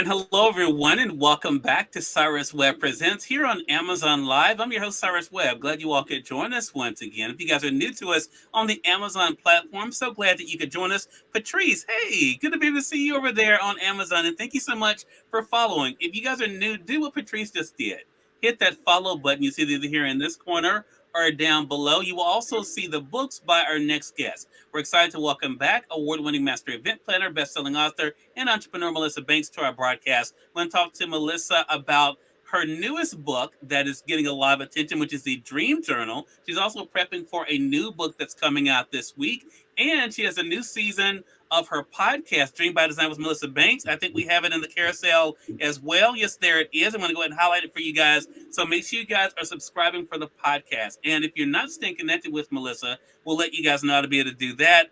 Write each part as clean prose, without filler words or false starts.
hello, everyone, and welcome back to Cyrus Webb Presents here on Amazon Live. I'm your host, Cyrus Webb. Glad you all could join us once again. If you guys are new to us on the Amazon platform, so glad that you could join us. Patrice, hey, good to be able to see you over there on Amazon, and thank you so much for following. If you guys are new, do what Patrice just did. Hit that follow button. You see it either here in this corner or down below. You will also see the books by our next guest. We're excited to welcome back award-winning master event planner, best-selling author, and entrepreneur Melissa Banks to our broadcast. We're going to talk to Melissa about her newest book that is getting a lot of attention, which is the Dream Journal. She's also prepping for a new book that's coming out this week, and she has a new season of her podcast, Dream by Design with Melissa Banks. I think we have it in the carousel as well. Yes, there it is. I'm going to go ahead and highlight it for you guys. So make sure you guys are subscribing for the podcast. And if you're not staying connected with Melissa, we'll let you guys know how to be able to do that.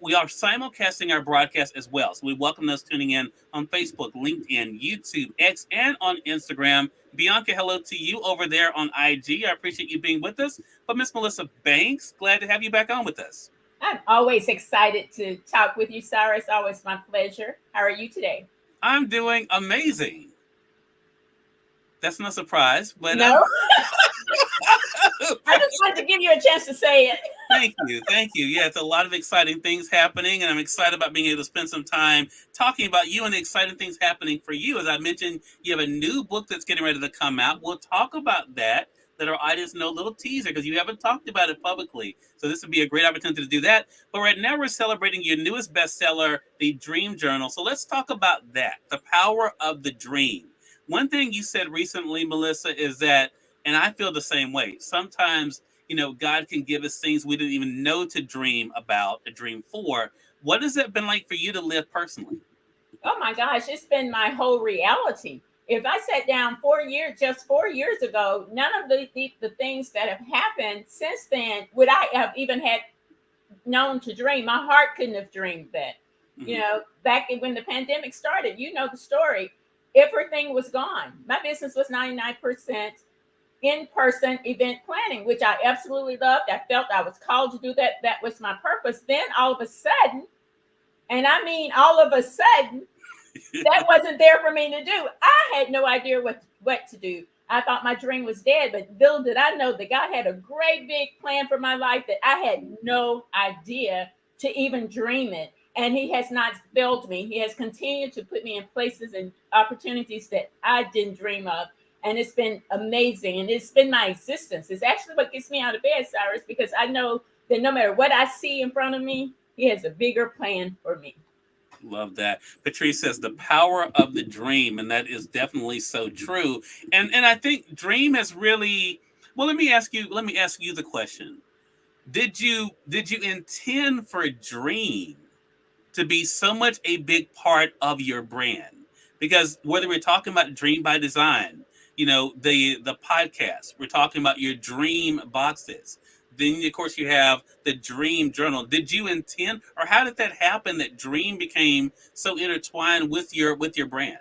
We are simulcasting our broadcast as well. So we welcome those tuning in on Facebook, LinkedIn, YouTube, X, and on Instagram. Bianca, hello to you over there on IG. I appreciate you being with us. But Miss Melissa Banks, glad to have you back on with us. I'm always excited to talk with you, Cyrus. Always my pleasure. How are you today? I'm doing amazing. That's no surprise, but no. I just wanted to give you a chance to say it. Thank you. Yeah, it's a lot of exciting things happening, and I'm excited about being able to spend some time talking about you and the exciting things happening for you. As I mentioned, you have a new book that's getting ready to come out. We'll talk about that. Let our audience know, a little teaser, because you haven't talked about it publicly. So this would be a great opportunity to do that. But right now we're celebrating your newest bestseller, The Dream Journal. So let's talk about that, the power of the dream. One thing you said recently, Melissa, is that, and I feel the same way, sometimes, God can give us things we didn't even know to dream about, to dream for. What has it been like for you to live personally? Oh my gosh, it's been my whole reality. If I sat down 4 years ago, none of the things that have happened since then would I have even had known to dream. My heart couldn't have dreamed that. Mm-hmm. Back when the pandemic started, the story, everything was gone. My business was 99% in-person event planning, which I absolutely loved. I felt I was called to do that. That was my purpose. Then all of a sudden, and I mean all of a sudden, that wasn't there for me to do. I had no idea what to do. I thought my dream was dead, but little did I know that God had a great big plan for my life that I had no idea to even dream it. And He has not failed me. He has continued to put me in places and opportunities that I didn't dream of. And it's been amazing. And it's been my existence. It's actually what gets me out of bed, Cyrus, because I know that no matter what I see in front of me, He has a bigger plan for me. Love that. Patrice says the power of the dream, and that is definitely so true. And I think dream has really, well, let me ask you the question. Did you intend for dream to be so much a big part of your brand? Because whether we're talking about Dream by Design, the podcast, we're talking about your dream boxes. Then, of course, you have the Dream Journal. Did you intend, or how did that happen that dream became so intertwined with your brand?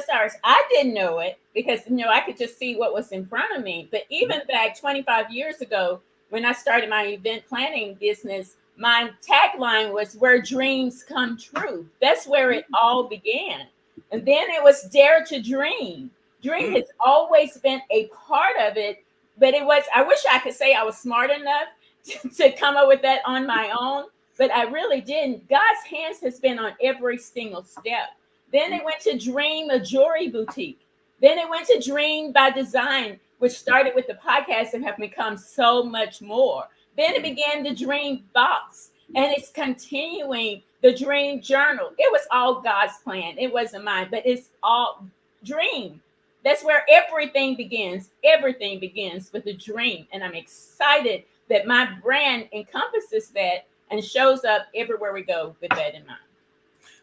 Cyrus, I didn't know it because, I could just see what was in front of me. But even back 25 years ago, when I started my event planning business, my tagline was where dreams come true. That's where it all began. And then it was Dare to Dream. Dream has always been a part of it. But I wish I could say I was smart enough to come up with that on my own, but I really didn't. God's hands has been on every single step. Then it went to Dream, a jewelry boutique. Then it went to Dream by Design, which started with the podcast and have become so much more. Then it began the Dream Box, and it's continuing the Dream Journal. It was all God's plan. It wasn't mine, but it's all dream. That's where everything begins. Everything begins with a dream. And I'm excited that my brand encompasses that and shows up everywhere we go with that in mind.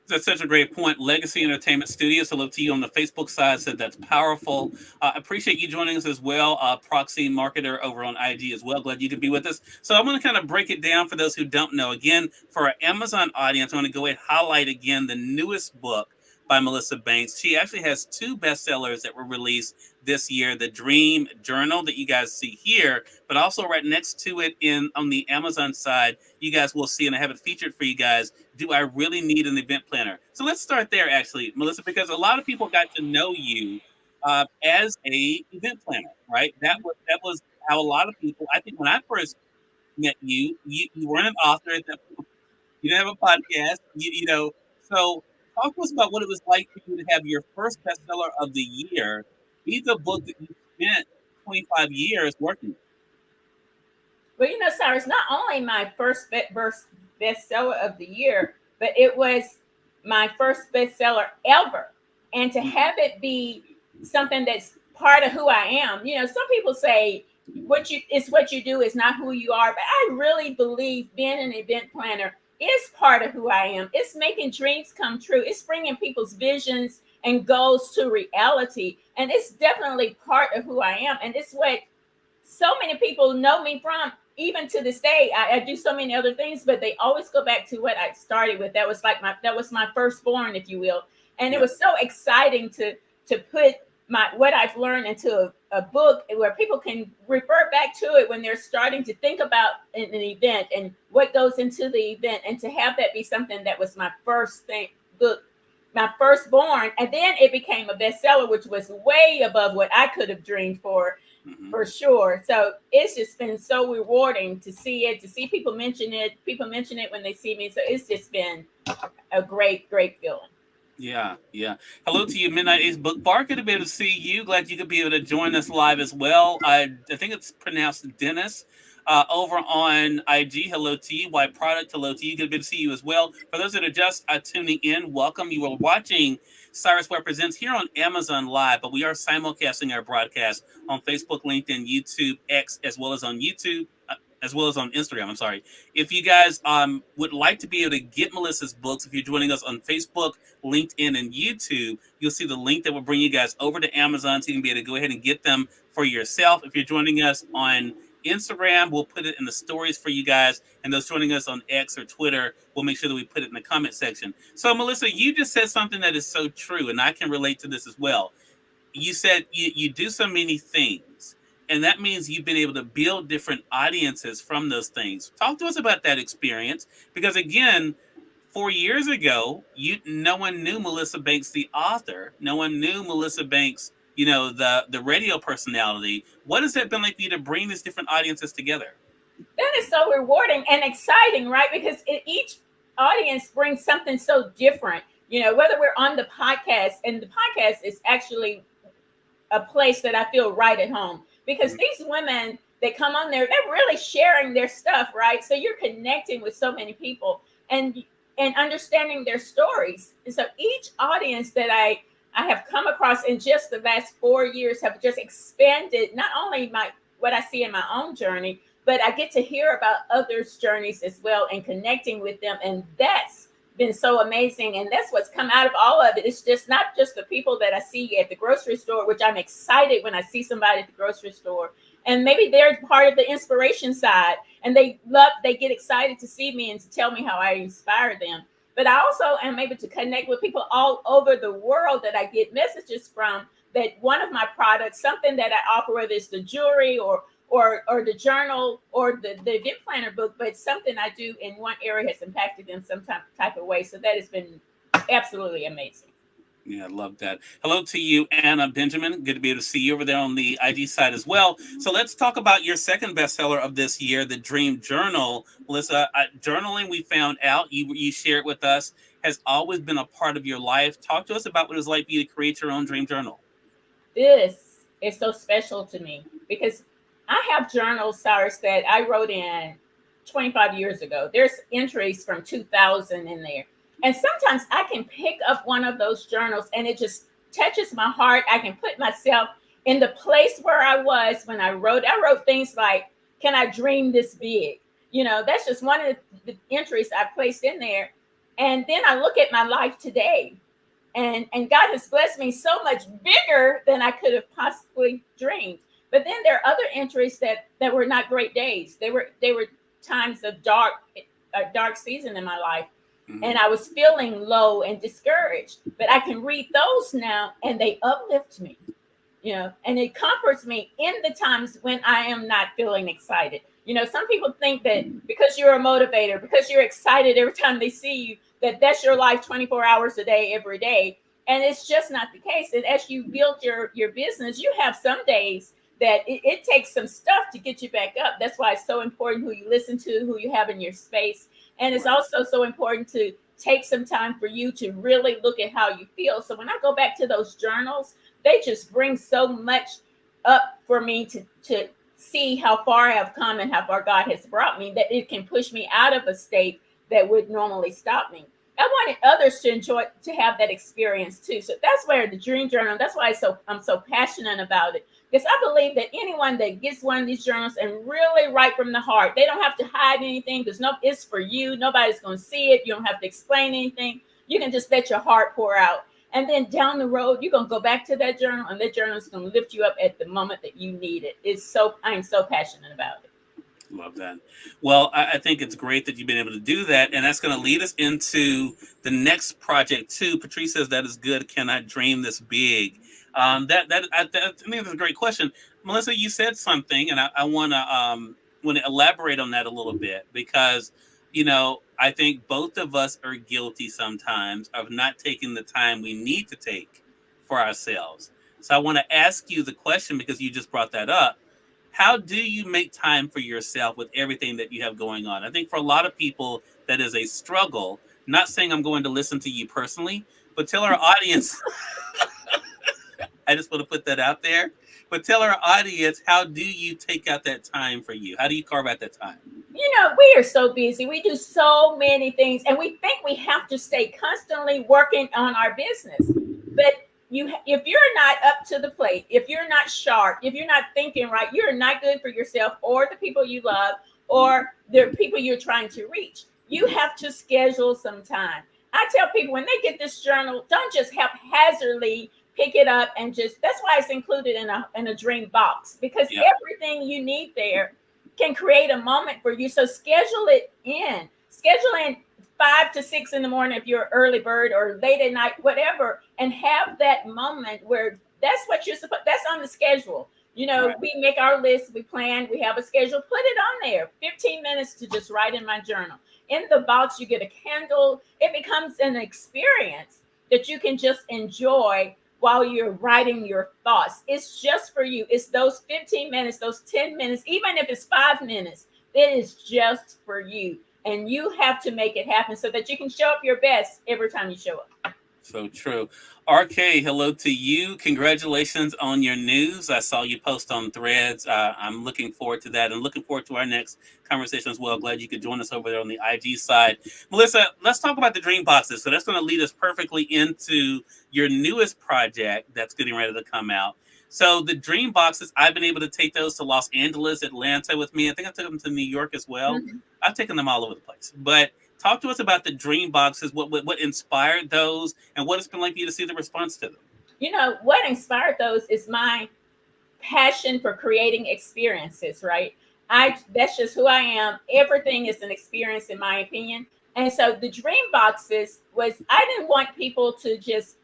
That's such a great point. Legacy Entertainment Studios, hello to you on the Facebook side, said that's powerful. Appreciate you joining us as well. Proxy Marketer over on IG as well. Glad you could be with us. So I'm going to kind of break it down for those who don't know. Again, for our Amazon audience, I want to go ahead and highlight again the newest book by Melissa Banks. She actually has two bestsellers that were released this year: the Dream Journal that you guys see here, but also right next to it in on the Amazon side, you guys will see, and I have it featured for you guys. Do I really need an event planner? So let's start there, actually, Melissa, because a lot of people got to know you as a event planner, right? That was how a lot of people. I think when I first met you, you weren't an author at that point. You didn't have a podcast. So talk to us about what it was like for you to have your first bestseller of the year be the book that you spent 25 years working Well, Cyrus, not only my first bestseller of the year, but it was my first bestseller ever. And to on. have it be something that's part of who I am. Some people say what you do is not who you are, but I really believe being an event planner is part of who I am. It's making dreams come true. It's bringing people's visions and goals to reality. And it's definitely part of who I am. And it's what so many people know me from. Even to this day, I do so many other things, but they always go back to what I started with. That was my firstborn, if you will. And it Yeah. was so exciting to put what I've learned into a book where people can refer back to it when they're starting to think about an event and what goes into the event, and to have that be something that was my book, my firstborn, and then it became a bestseller, which was way above what I could have dreamed Hmm. for sure. So it's just been so rewarding to see it, to see people mention it. People mention it when they see me. So it's just been a great, great feeling. Yeah, yeah. Hello to you, Midnight Ace Book Bar. Good to be able to see you. Glad you could be able to join us live as well. I think it's pronounced Dennis over on IG. Hello to you. White Product. Hello to you. Good to be able to see you as well. For those that are just tuning in, welcome. You are watching Cyrus Webb Presents here on Amazon Live, but we are simulcasting our broadcast on Facebook, LinkedIn, YouTube, X, as well as on YouTube. As well as on Instagram. I'm sorry. If you guys would like to be able to get Melissa's books, if you're joining us on Facebook, LinkedIn, and YouTube, you'll see the link that will bring you guys over to Amazon so you can be able to go ahead and get them for yourself. If you're joining us on Instagram, we'll put it in the stories for you guys. And those joining us on X or Twitter, we'll make sure that we put it in the comment section. So, Melissa, you just said something that is so true, and I can relate to this as well. You said you do so many things, and that means you've been able to build different audiences from those things. Talk to us about that experience, because again, 4 years ago, no one knew Melissa Banks, the author. No one knew Melissa Banks, the radio personality. What has that been like for you to bring these different audiences together? That is so rewarding and exciting, right? Because each audience brings something so different. Whether we're on the podcast, and the podcast is actually a place that I feel right at home, because Mhm. these women that come on there, they're really sharing their stuff, right? So you're connecting with so many people and understanding their stories. And so each audience that I have come across in just the last 4 years have just expanded not only my what I see in my own journey, but I get to hear about others' journeys as well and connecting with them. And that's been so amazing. And that's what's come out of all of it. It's just not just the people that I see at the grocery store, which I'm excited when I see somebody at the grocery store. And maybe they're part of the inspiration side, and they get excited to see me and to tell me how I inspire them. But I also am able to connect with people all over the world that I get messages from, that one of my products, something that I offer, whether it's the jewelry or the journal or the event planner book, but something I do in one area has impacted them some type of way. So that has been absolutely amazing. Yeah, I love that. Hello to you, Anna Benjamin. Good to be able to see you over there on the IG side as well. So let's talk about your second bestseller of this year, The Dream Journal. Melissa, journaling, we found out, you shared with us, has always been a part of your life. Talk to us about what it was like for you to create your own dream journal. This is so special to me because I have journals, Cyrus, that I wrote in 25 years ago. There's entries from 2000 in there. And sometimes I can pick up one of those journals and it just touches my heart. I can put myself in the place where I was when I wrote. I wrote things like, "Can I dream this big?" That's just one of the entries I placed in there. And then I look at my life today, and God has blessed me so much bigger than I could have possibly dreamed. But then there are other entries that were not great days. They were times of dark season in my life. Mhm. and I was feeling low and discouraged. But I can read those now, and they uplift me, and it comforts me in the times when I am not feeling excited. Some people think that because you're a motivator, because you're excited every time they see you, that that's your life 24 hours a day, every day. And it's just not the case. And as you build your business, you have some days that it takes some stuff to get you back up. That's why it's so important who you listen to, who you have in your space. And it's Right. also so important to take some time for you to really look at how you feel. So when I go back to those journals, they just bring so much up for me to see how far I have come and how far God has brought me, that it can push me out of a state that would normally stop me. I wanted others to enjoy, to have that experience too. So that's where the dream journal, that's why I'm so passionate about it. Because I believe that anyone that gets one of these journals and really write from the heart, they don't have to hide anything. It's for you. Nobody's going to see it. You don't have to explain anything. You can just let your heart pour out. And then down the road, you're going to go back to that journal, and that journal is going to lift you up at the moment that you need it. I'm so passionate about it. Love that. Well, I think it's great that you've been able to do that, and that's going to lead us into the next project too. Patrice says that is good. Can I dream this big? I think that's a great question, Melissa. You said something, and I want to elaborate on that a little bit because I think both of us are guilty sometimes of not taking the time we need to take for ourselves. So I want to ask you the question because you just brought that up. How do you make time for yourself with everything that you have going on? I think for a lot of people, that is a struggle. Not saying I'm going to listen to you personally, but tell our audience, I just want to put that out there. But tell our audience, how do you take out that time for you? How do you carve out that time? We are so busy. We do so many things, and we think we have to stay constantly working on our business. But if you're not up to the plate, if you're not sharp, if you're not thinking right, you're not good for yourself or the people you love or the people you're trying to reach. You have to schedule some time. I tell people when they get this journal, don't just haphazardly pick it up and just. That's why it's included in a dream box, because Yeah. everything you need there can create a moment for you. So schedule it in. Schedule in 5 to 6 in the morning if you're an early bird, or late at night, whatever, and have that moment where that's what you're supposed. That's on the schedule. Right. We make our list, we plan, we have a schedule. Put it on there. 15 minutes to just write in my journal. In the box, you get a candle. It becomes an experience that you can just enjoy while you're writing your thoughts. It's just for you. It's those 15 minutes, those 10 minutes, even if it's 5 minutes, it is just for you. And you have to make it happen so that you can show up your best every time you show up. So true. RK, hello to you. Congratulations on your news. I saw you post on Threads. I'm looking forward to that and looking forward to our next conversation as well. Glad you could join us over there on the IG side. Melissa, let's talk about the dream boxes. So that's going to lead us perfectly into your newest project that's getting ready to come out. So the dream boxes, I've been able to take those to Los Angeles, Atlanta with me. I think I took them to New York as well. Mhm. I've taken them all over the place. But talk to us about the dream boxes. What inspired those, and what it's been like for you to see the response to them. What inspired those is my passion for creating experiences, right? I That's just who I am. Everything is an experience in my opinion. And so the dream boxes was, I didn't want people to just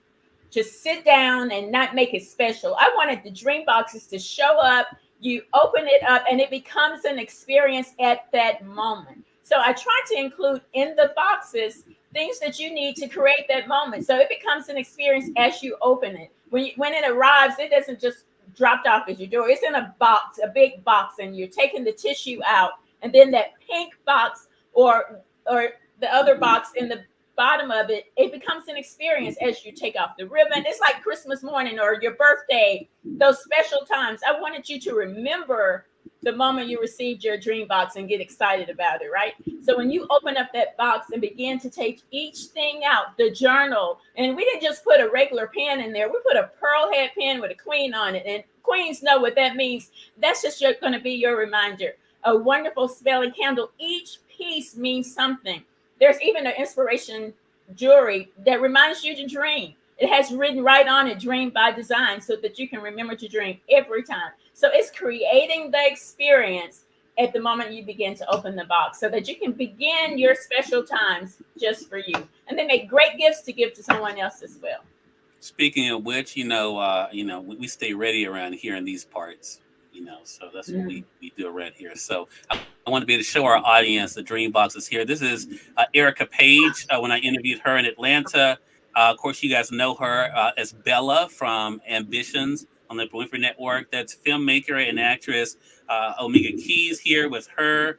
sit down and not make it special. I wanted the dream boxes to show up, you open it up, and it becomes an experience at that moment. So I try to include in the boxes things that you need to create that moment. So it becomes an experience as you open it. When it arrives, it doesn't just dropped off at your door. It's in a box, a big box, and you're taking the tissue out, and then that pink box or the other box in the bottom of it, it becomes an experience as you take off the ribbon. It's like Christmas morning or your birthday, those special times. I wanted you to remember the moment you received your dream box and get excited about it, right? So when you open up that box and begin to take each thing out, the journal, and we didn't just put a regular pen in there, we put a pearl head pen with a queen on it. And queens know what that means. That's just going to be your reminder. A wonderful spelling candle. Each piece means something. There's even an inspiration jewelry that reminds you to dream. It has written right on it, dream by design, so that you can remember to dream every time. So it's creating the experience at the moment you begin to open the box, so that you can begin your special times just for you. And they make great gifts to give to someone else as well. Speaking of which, we stay ready around here in these parts. So that's what Mm. we do around here. So I want to be able to show our audience the dream boxes here. This is Erica Page. When I interviewed her in Atlanta, of course, you guys know her as Bella from Ambitions on the Winfrey Network. That's filmmaker and actress Omega Keys here with her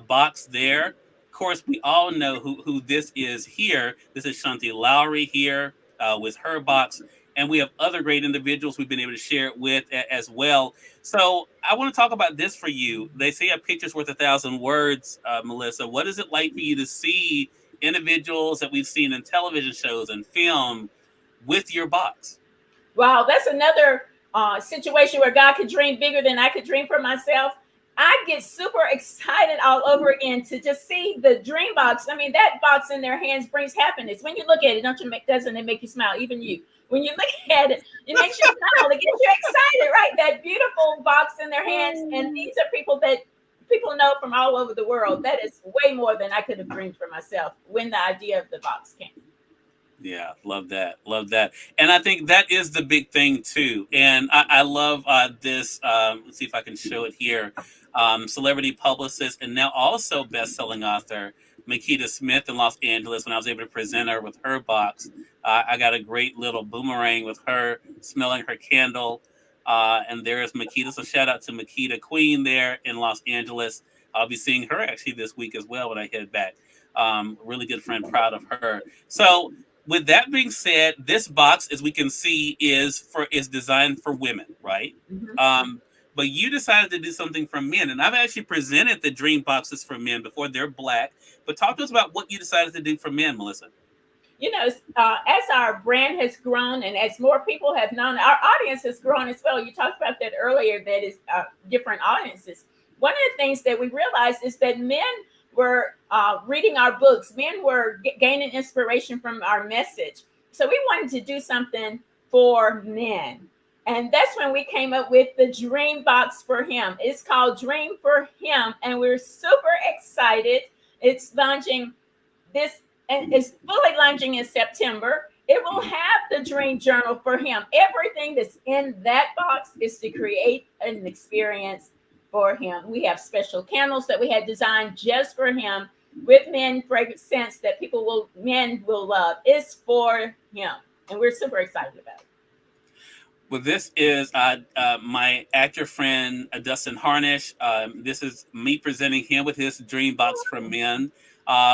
box there. Of course, we all know who this is here. This is Shanti Lowry here with her box. And we have other great individuals we've been able to share it with as well. So I want to talk about this for you. They say a picture's worth 1,000 words, Melissa. What is it like for you to see individuals that we've seen in television shows and film with your box? Wow, that's another situation where God could dream bigger than I could dream for myself. I get super excited all over again to just see the dream box. I mean, that box in their hands brings happiness. When you look at it, doesn't it make you smile? Even you. When you look at it, it makes you smile. It gets you excited, right? That beautiful box in their hands. And these are people that people know from all over the world. That is way more than I could have dreamed for myself when the idea of the box came. Yeah, love that. Love that. And I think that is the big thing, too. And I love this. Let's see if I can show it here. Celebrity publicist and now also best-selling author Makita Smith in Los Angeles. When I was able to present her with her box, I got a great little boomerang with her smelling her candle. And there's Makita. So shout out to Makita Queen there in Los Angeles. I'll be seeing her actually this week as well when I head back. Really good friend, proud of her. So with that being said, this box, as we can see, is designed for women, right? Mm-hmm. But you decided to do something for men, and I've actually presented the dream boxes for men before. They're black, but talk to us about what you decided to do for men, Melissa. You know, as our brand has grown and as more people have known, our audience has grown as well. You talked about that earlier, that is different audiences. One of the things that we realized is that men were reading our books, men were gaining inspiration from our message. So we wanted to do something for men. And that's when we came up with the Dream Box for Him. It's called Dream for Him, and we're super excited. It's launching this, and it's fully launching in September. It will have the dream journal for him. Everything that's in that box is to create an experience for him. We have special candles that we had designed just for him with men fragrance scents that men will love. It's for him, and we're super excited about it. Well, this is my actor friend Dustin Harnish. This is me presenting him with his Dream Box for Men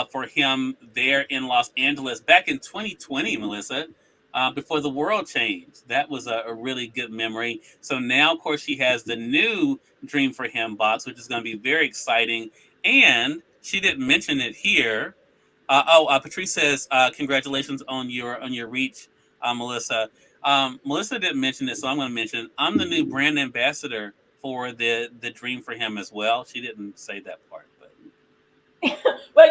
for him there in Los Angeles back in 2020, Melissa, before the world changed. That was a really good memory. So now, of course, she has the new Dream for Him box, which is going to be very exciting. And she didn't mention it here. Patrice says, "Congratulations on your reach, Melissa." Melissa didn't mention this, so I'm going to mention it. I'm the new brand ambassador for the Dream for Him as well. She didn't say that part, but Well,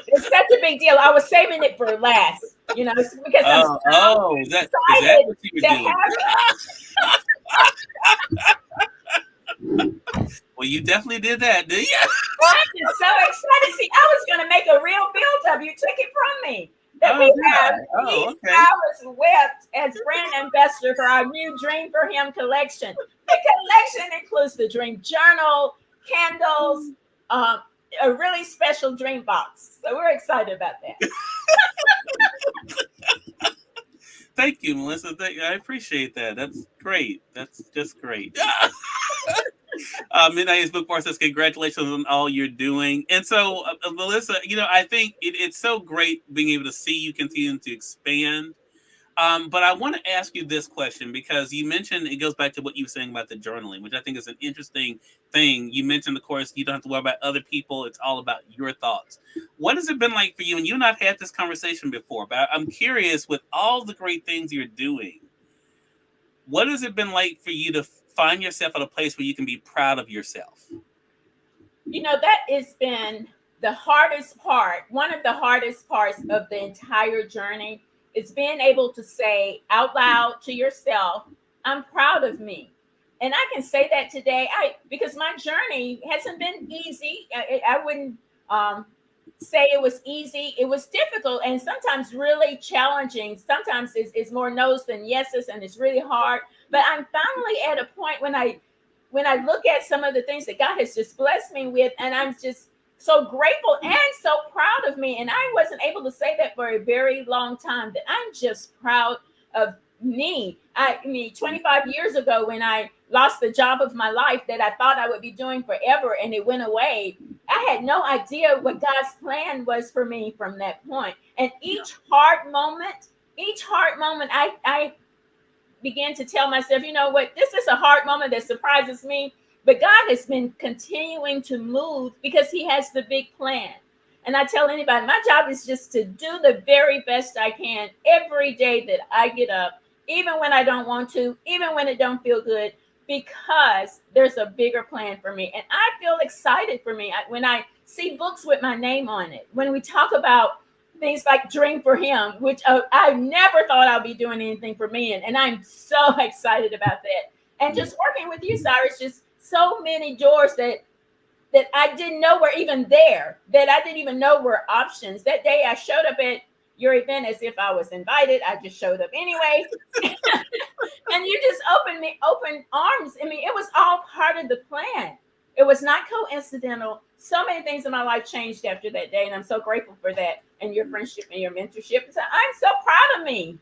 it's such a big deal. I was saving it for last, because I'm so is that excited what you were to doing? have it. Well, you definitely did that, did you? I'm just so excited. See, I was going to make a real build up. You took it from me. That we have okay. Cyrus Webb as brand ambassador for our new Dream for Him collection. The collection includes the Dream Journal, candles, a really special dream box. So we're excited about that. Thank you, Melissa. I appreciate that. That's great. That's just great. Midnight Bookmore says, congratulations on all you're doing. And so, Melissa, I think it's so great being able to see you continue to expand. But I want to ask you this question because you mentioned, it goes back to what you were saying about the journaling, which I think is an interesting thing. You mentioned, of course, you don't have to worry about other people. It's all about your thoughts. What has it been like for you? And you and I've had this conversation before, but I'm curious, with all the great things you're doing, what has it been like for you to find yourself at a place where you can be proud of yourself? That has been the hardest part. One of the hardest parts of the entire journey is being able to say out loud to yourself, I'm proud of me. And I can say that today, because my journey hasn't been easy. I wouldn't say it was easy. It was difficult and sometimes really challenging. Sometimes it's more no's than yeses, and it's really hard. But I'm finally at a point when I look at some of the things that God has just blessed me with, and I'm just so grateful and so proud of me. And I wasn't able to say that for a very long time, that I'm just proud of me. I mean, 25 years ago, when I lost the job of my life that I thought I would be doing forever and it went away, I had no idea what God's plan was for me from that point. And each hard moment, I began to tell myself, you know what, this is a hard moment that surprises me, but God has been continuing to move because He has the big plan. And I tell anybody, my job is just to do the very best I can every day that I get up, even when I don't want to, even when it don't feel good, because there's a bigger plan for me. And I feel excited for me when I see books with my name on it, when we talk about things like Dream for Him, which I never thought I'd be doing anything for me. And I'm so excited about that. And just working with you, Cyrus, just so many doors that I didn't know were even there, that I didn't even know were options. That day I showed up at your event as if I was invited. I just showed up anyway. And you just open arms. I mean, it was all part of the plan. It was not coincidental. So many things in my life changed after that day, and I'm so grateful for that, and your friendship and your mentorship. So I'm so proud of me.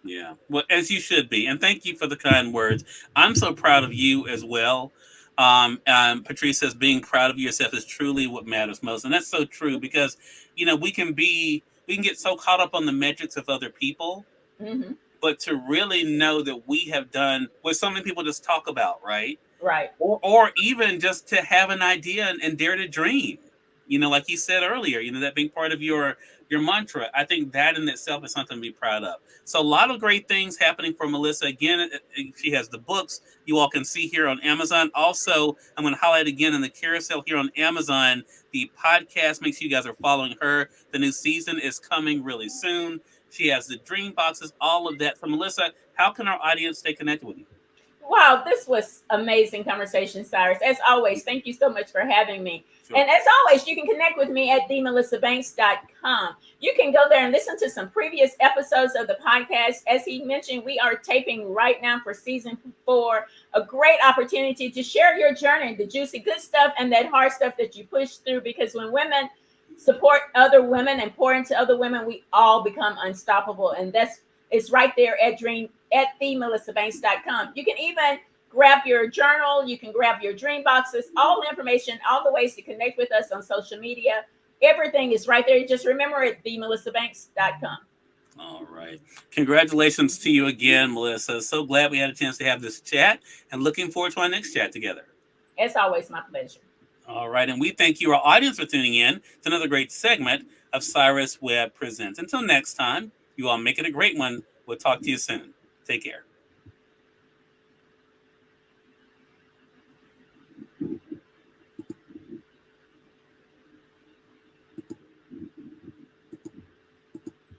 Yeah, well, as you should be. And thank you for the kind words. I'm so proud of you as well. Patrice says being proud of yourself is truly what matters most. And that's so true because, we can get so caught up on the metrics of other people, Mm-hmm. but to really know that we have done what so many people just talk about, right? Right. Or even just to have an idea and dare to dream. Like you said earlier, that being part of your mantra. I think that in itself is something to be proud of. So a lot of great things happening for Melissa. Again, she has the books you all can see here on Amazon. Also, I'm going to highlight again in the carousel here on Amazon the podcast. Make sure you guys are following her. The new season is coming really soon. She has the dream boxes, all of that. So Melissa, how can our audience stay connected with you? Wow, this was amazing conversation, Cyrus. As always, thank you so much for having me. Sure. And as always, you can connect with me at themelissabanks.com. You can go there and listen to some previous episodes of the podcast. As he mentioned, we are taping right now for season 4. A great opportunity to share your journey, the juicy good stuff and that hard stuff that you push through. Because when women support other women and pour into other women, we all become unstoppable. And it's right there at themelissabanks.com. You can even grab your journal. You can grab your dream boxes, all the information, all the ways to connect with us on social media. Everything is right there. Just remember at themelissabanks.com. All right. Congratulations to you again, Melissa. So glad we had a chance to have this chat and looking forward to our next chat together. It's always my pleasure. All right. And we thank you, our audience, for tuning in to another great segment of Cyrus Webb Presents. Until next time, you all make it a great one. We'll talk to you soon. Take care.